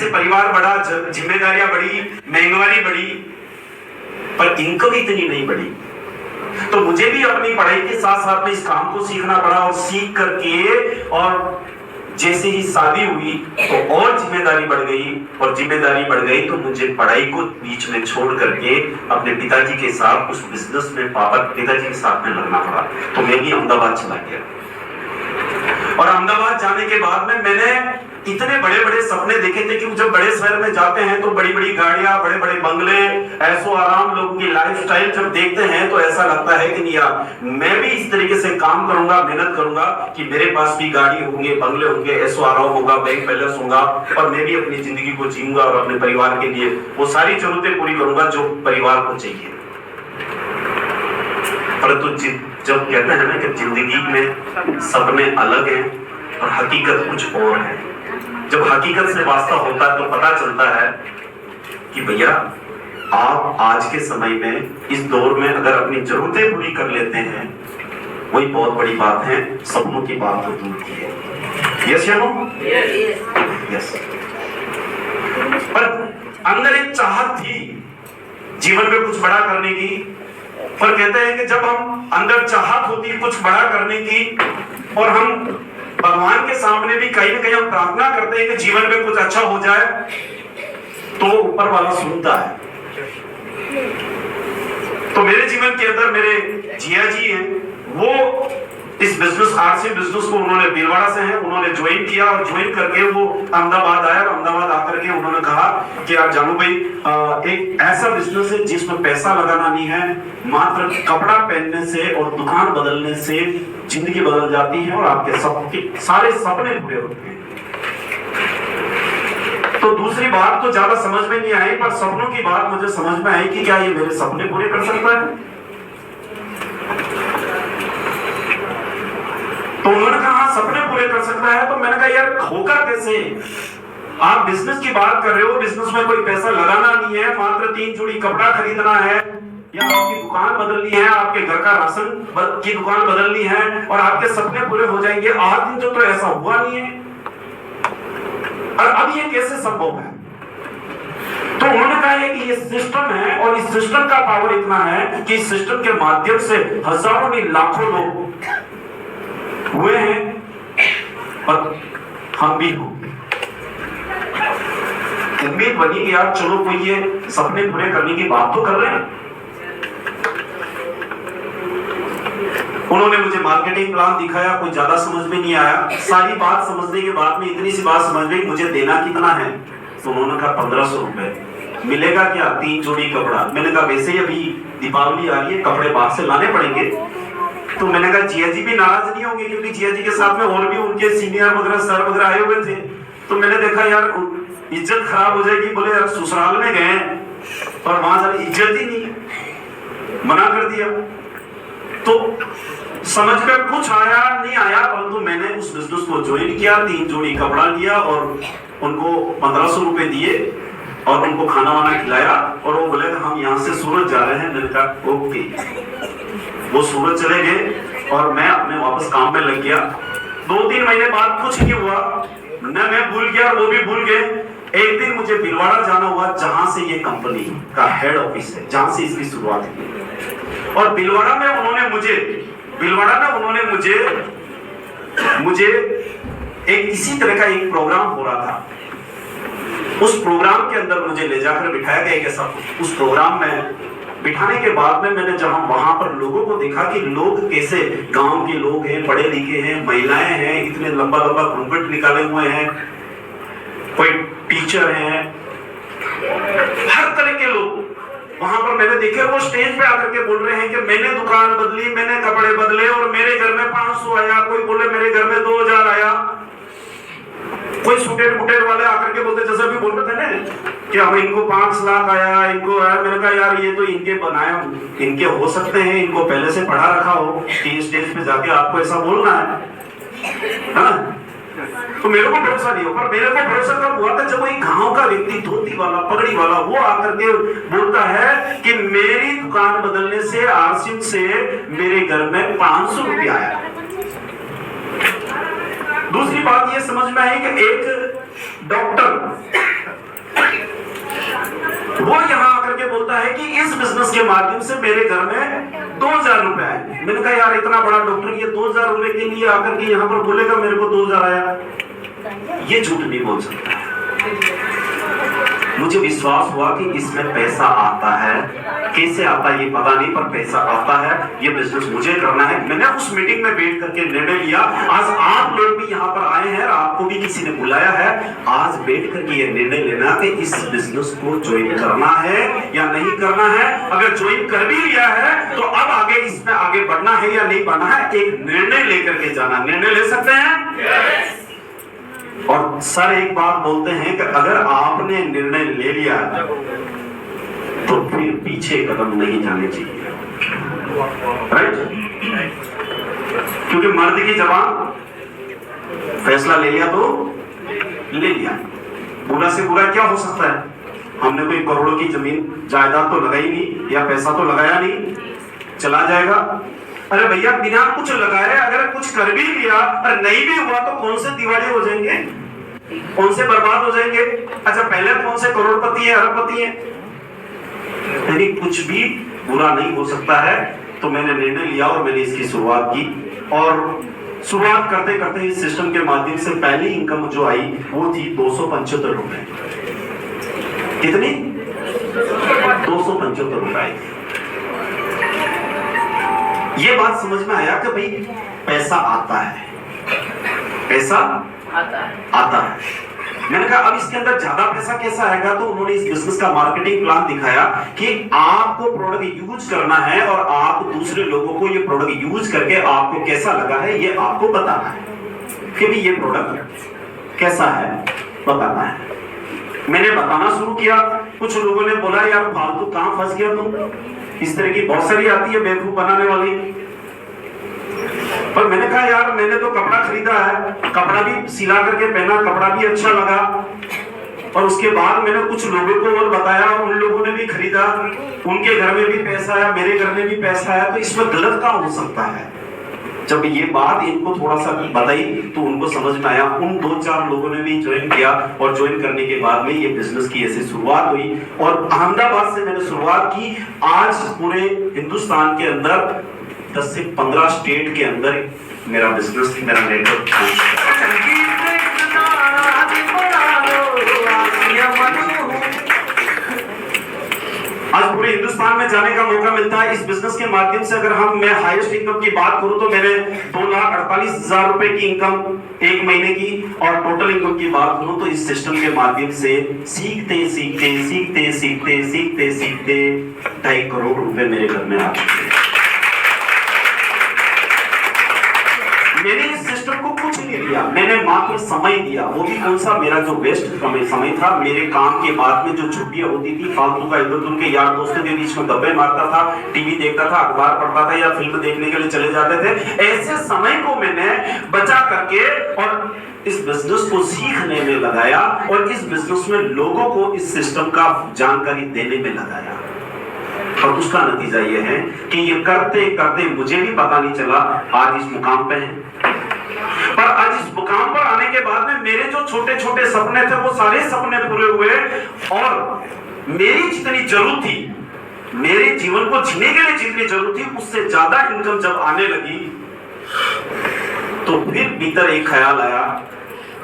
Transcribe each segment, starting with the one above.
जैसे परिवार बढ़ा, जिम्मेदारियां बढ़ी, महंगाई बढ़ी, पर इनकम इतनी नहीं बढ़ी। तो मुझे भी अपनी पढ़ाई के साथ साथ में इस काम को सीखना पड़ा, और सीख करके और जैसे ही शादी हुई तो और जिम्मेदारी बढ़ गई, और जिम्मेदारी बढ़ गई तो मुझे पढ़ाई को बीच में छोड़ करके अपने पिताजी के साथ उस बिजनेस में पिताजी के साथ में लगना पड़ा। तो मैं भी अहमदाबाद चला गया, और अहमदाबाद जाने के बाद में मैंने इतने बड़े बड़े सपने देखे थे कि जब बड़े शहर में जाते हैं तो बड़ी बड़ी गाड़ियां, बड़े बड़े बंगले, ऐसो आराम, लोगों की लाइफस्टाइल जब देखते हैं तो ऐसा लगता है कि नहीं यार, मैं भी इस तरीके से काम करूंगा, मेहनत करूंगा कि मेरे पास भी गाड़ी होंगे, बंगले होंगे, ऐसो आराम होगा, बैंक बैलेंस होगा, और मैं भी अपनी जिंदगी को जीऊंगा और अपने परिवार के लिए वो सारी जरूरतें पूरी करूंगा जो परिवार को चाहिए। परंतु जब कहते हैं ना कि जिंदगी में सपने अलग हैं और हकीकत कुछ और है, जब हकीकत से वास्ता होता है तो पता चलता है कि भैया आप आज के समय में इस दौर में अगर अपनी जरूरतें पूरी कर लेते हैं, वही बहुत बड़ी बात है, सपनों की बात तो दूर की है। यस या नो? यस। पर अंदर एक चाहत थी जीवन में कुछ बड़ा करने की, पर कहते हैं कि जब हम अंदर चाहत होती कुछ बड़ा करने की, और हम भगवान के सामने भी कहीं ना कहीं हम प्रार्थना करते हैं कि जीवन में कुछ अच्छा हो जाए, तो ऊपर वाला सुनता है। तो मेरे जीवन के अंदर मेरे जिया जी हैं, वो इस बिजनेस, आरसी बिजनेस को उन्होंने भीलवाड़ा से हैं, उन्होंने ज्वाइन किया, और ज्वाइन करके वो अहमदाबाद आया, और अहमदाबाद आकर के उन्होंने कहा कि आप जानू भाई, एक ऐसा बिजनेस है जिसमें पैसा लगाना नहीं है, मात्र कपड़ा पहनने से और दुकान बदलने से जिंदगी बदल जाती है और आपके सबके सारे सपने पूरे होते हैं। तो दूसरी बात तो ज्यादा समझ में नहीं आई, पर सपनों की बात मुझे समझ में आई कि क्या ये मेरे सपने पूरे कर सकता है। तो उन्होंने कहा सपने पूरे कर सकता है, तो मैंने कहा यार होगा कैसे? आप बिजनेस की बात कर रहे हो, बिजनेस में कोई पैसा लगाना नहीं है, मात्र 3 जोड़ी कपड़ा खरीदना है, या आपकी दुकान बदलनी है, आपके घर का राशन की दुकान बदलनी है, और आपके सपने पूरे हो जाएंगे। आज दिन तो ऐसा हुआ नहीं है, और अब ये कैसे संभव है? तो उन्होंने कहा है कि ये सिस्टम है, और इस सिस्टम का पावर इतना है कि इस सिस्टम के माध्यम से हजारों नहीं लाखों लोग हुए हैं, और हम भी होंगे। उम्मीद बनी कि यार चलो कोई ये सपने पूरे करने की बात तो कर रहे हैं। उन्होंने मुझे मार्केटिंग प्लान दिखाया, कोई ज्यादा समझ में नहीं आया। सारी बात समझने के बाद में इतनी सी बात समझ में, मुझे देना कितना है? तो उन्होंने कहा 1500 रुपए। मिलेगा क्या? 3 जोड़ी कपड़ा। मैंने कहा वैसे ही अभी दीपावली आ रही है, कपड़े बाहर से लाने पड़ेंगे। तो मैंने कहा जिया जी भी नाराज नहीं होंगे, क्योंकि जिया जी के साथ में और भी उनके सीनियर वगैरह, सर वगैरह आए हुए थे। तो मैंने देखा यार इज्जत खराब हो जाएगी, बोले यार ससुराल में गए और वहां सारी इज्जत ही नहीं, मना कर दिया। तो समझ कर कुछ आया नहीं आया, परंतु मैंने उस बिजनेस को ज्वाइन किया, 3 जोड़ी कपड़ा लिया और उनको 1500 रुपए दिए, और उनको खाना वाना खिलाया, और वो बोले हम यहाँ से सूरत जा रहे हैं। मैंने कहा ओके। वो सूरत चले गए और मैं अपने वापस काम में लग गया। 2-3 महीने बाद कुछ नहीं हुआ, न मैं भूल गया वो भी भूल गए। एक दिन मुझे भीलवाड़ा जाना हुआ, जहां से ये कंपनी का हेड ऑफिस है, जहां से इसकी शुरुआत हुई। और भीलवाड़ा में उन्होंने मुझे एक इसी तरह का एक प्रोग्राम हो रहा था। उस प्रोग्राम के अंदर मुझे ले जाकर बिठाया गया कि सब उस प्रोग्राम में बिठाने के बाद में मैंने जहां वहां पर लोगों को देखा कि लोग कैसे, गांव के लोग हैं, पढ़े लिखे हैं, महिलाएं हैं, इतने लंबा लंबा घूंघट निकाले हुए हैं, कोई टीचर हैं, हर तरह के लोग वहां पर मैंने देखे। वो स्टेज पे आकर के बोल रहे हैं कि मैंने दुकान बदली, मैंने कपड़े बदले, और मेरे घर में 500 आया, कोई बोले मेरे घर में 2000 आया, कोई सुटेड बुटेड वाले आकर के बोलते, जैसे भी बोल रहे थे ना कि हम इनको 5 लाख आया, इनको आया। मैंने कहा यार ये तो इनके बनाए, इनके हो सकते हैं, इनको पहले से पढ़ा रखा हो कि स्टेज पे जाके आपको ऐसा बोलना है, हाँ? तो मेरे को भरोसा नहीं हो, पर मेरे को भरोसा कब हुआ था जब वही गांव का व्यक्ति, धोती वाला, पगड़ी वाला, वो आकर के बोलता है कि मेरी दुकान बदलने से, आरसीएम से मेरे घर में 500 रुपया आया। दूसरी बात ये समझ में आई कि एक डॉक्टर वो यहां आकर के बोलता है कि इस बिजनेस के माध्यम से मेरे घर में 2000 रुपए आए। मैंने कहा यार इतना बड़ा डॉक्टर ये 2000 रुपए के लिए आकर के यहां पर बोलेगा मेरे को 2000 आया, ये झूठ नहीं बोल सकता। मुझे विश्वास हुआ कि इसमें पैसा आता है, कैसे आता है ये पता नहीं, पर पैसा आता है, ये बिजनेस मुझे करना है। मैंने उस मीटिंग में बैठ करके निर्णय लिया। आज आप लोग भी यहाँ पर आए हैं और आपको भी किसी ने बुलाया है, आज बैठ करके ये निर्णय लेना कि इस बिजनेस को ज्वाइन करना है या नहीं करना है। अगर ज्वाइन कर भी लिया है तो अब आगे इसमें आगे बढ़ना है या नहीं बढ़ना है, एक निर्णय लेकर के जाना। निर्णय ले सकते हैं? और सर एक बात बोलते हैं कि अगर आपने निर्णय ले लिया तो फिर पीछे कदम नहीं जाने चाहिए, राइट? क्योंकि मर्द की जबान, फैसला ले लिया तो ले लिया। बुरा से बुरा क्या हो सकता है? हमने कोई करोड़ों की जमीन जायदाद तो लगाई नहीं या पैसा तो लगाया नहीं, चला जाएगा। अरे भैया बिना कुछ लगाए अगर कुछ कर भी लिया और नहीं भी हुआ तो कौन से दिवालिये हो जाएंगे, कौन से बर्बाद हो जाएंगे? अच्छा पहले कौन से करोड़पति है, अरबपति है? यानी कुछ भी बुरा नहीं हो सकता है। तो मैंने निर्णय लिया और मैंने इसकी शुरुआत की। और शुरुआत करते करते इस सिस्टम के माध्यम से पहली इनकम जो आई वो थी 275 रुपए। कितनी? 275 रुपए। ये बात समझ में आया कि भाई पैसा आता है, पैसा आता है। मैंने कहा अब इसके अंदर ज्यादा पैसा कैसा आएगा? तो उन्होंने इस बिजनेस का मार्केटिंग प्लान दिखाया कि आपको प्रोडक्ट यूज करना है और आप दूसरे लोगों को ये प्रोडक्ट यूज करके आपको कैसा लगा है ये आपको बताना है कि भाई ये प्रोडक्ट कैसा है, बताना है। मैंने बताना शुरू किया। कुछ लोगों ने बोला यार फालतू कहां फंस गया तुम, इस तरह की बहुत सारी आती है बेवकूफ बनाने वाली। पर मैंने कहा यार मैंने तो कपड़ा खरीदा है, कपड़ा भी सिला करके पहना, कपड़ा भी अच्छा लगा, और उसके बाद मैंने कुछ लोगों को और बताया और उन लोगों ने भी खरीदा, उनके घर में भी पैसा आया, मेरे घर में भी पैसा आया, तो इसमें गलत क्या हो सकता है? जब ये बात इनको थोड़ा सा बताई तो उनको समझ में आया। उन 2-4 लोगों ने भी ज्वाइन किया और ज्वाइन करने के बाद में ये बिजनेस की ऐसे शुरुआत हुई। और अहमदाबाद से मैंने शुरुआत की। आज पूरे हिंदुस्तान के अंदर 10 से 15 स्टेट के अंदर मेरा बिजनेस, मेरा नेटवर्क। आज पूरे हिंदुस्तान में जाने का मौका मिलता है इस बिजनेस के माध्यम से। अगर मैं हाईएस्ट इनकम की बात करूं तो मैंने 2,48,000 रुपए की इनकम एक महीने की, और टोटल इनकम की बात करूं तो इस सिस्टम के माध्यम से सीखते सीखते सीखते सीखते सीखते सीखते 2.5 करोड़ रुपए मेरे घर में आ चुके हैं। मैंने इस सिस्टम को कुछ नहीं दिया, मैंने मात्र समय दिया। वो भी कौन सा? मेरा जो वेस्ट समय था, मेरे काम के बाद में जो छुट्टियां होती थी फालतू का, इधर उधर के यार दोस्तों के बीच में गप्पे मारता था, टीवी देखता था, अखबार पढ़ता था या फिल्म देखने के लिए चले जाते थे। ऐसे समय को मैंने बचा करके और इस बिजनेस को सीखने में लगाया और इस बिजनेस में लोगों को इस सिस्टम का जानकारी देने में लगाया। और उसका नतीजा यह है कि ये करते करते मुझे भी पता नहीं चला आज इस मुकाम पे है। पर आज इस मुकाम पर आने के बाद में मेरे जो छोटे छोटे सपने थे वो सारे सपने पूरे हुए, और मेरी जितनी जरूरत थी, मेरे जीवन को जीने के लिए जितनी जरूरत थी, उससे ज्यादा इनकम जब आने लगी तो फिर भीतर एक ख्याल आया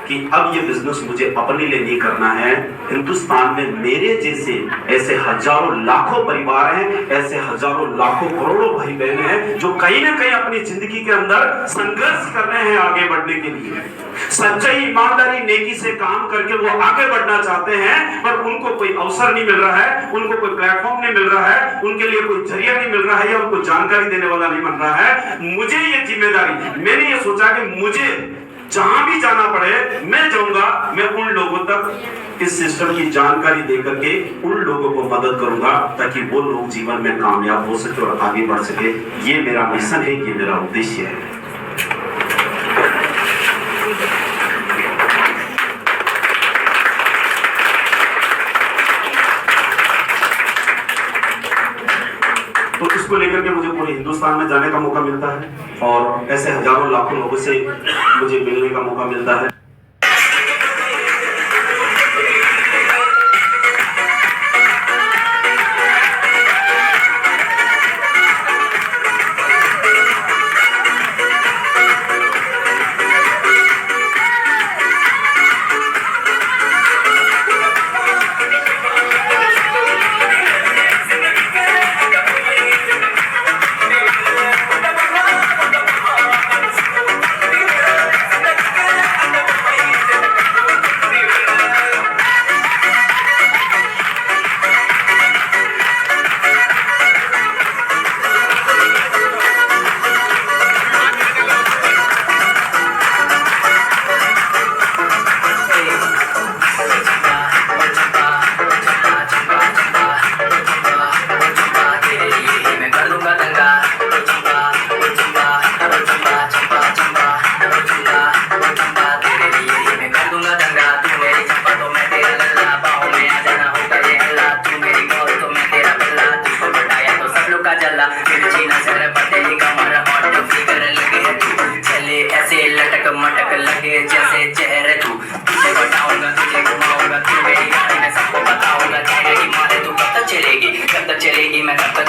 कि अब ये बिजनेस मुझे अपने लिए नहीं करना है। हिंदुस्तान में मेरे जैसे ऐसे हजारों लाखों परिवार हैं, ऐसे हजारों लाखों करोड़ों भाई बहन हैं जो कहीं ना कहीं अपनी जिंदगी के अंदर संघर्ष कर रहे हैं आगे बढ़ने के लिए। सच्चाई, ईमानदारी, नेकी से काम करके वो आगे बढ़ना चाहते हैं, पर उनको कोई अवसर नहीं मिल रहा है, उनको कोई प्लेटफॉर्म नहीं मिल रहा है, उनके लिए कोई जरिया नहीं मिल रहा है या उनको जानकारी देने वाला नहीं मिल रहा है। मुझे ये जिम्मेदारी, मैंने ये सोचा कि मुझे जहां भी जाना पड़े मैं जाऊंगा, मैं उन लोगों तक इस सिस्टम की जानकारी देकर के उन लोगों को मदद करूंगा ताकि वो लोग जीवन में कामयाब हो सके और आगे बढ़ सके। ये मेरा मिशन है, ये मेरा उद्देश्य है। तो इसको लेकर के मुझे पूरे हिंदुस्तान में जाने का मौका मिलता है और ऐसे हजारों लाखों लोगों से मुझे मिलने का मौका मिलता है। पतली कमर हॉट फिगर लगे तू चले ऐसे लटक मटक लगे जैसे चेहरे तू तुझे बताऊंगा तुझे घुमाऊंगा तू मेरी गाड़ी में सबको बताऊंगा तेरे की मारे तू कब तक चलेगी मैं कब तक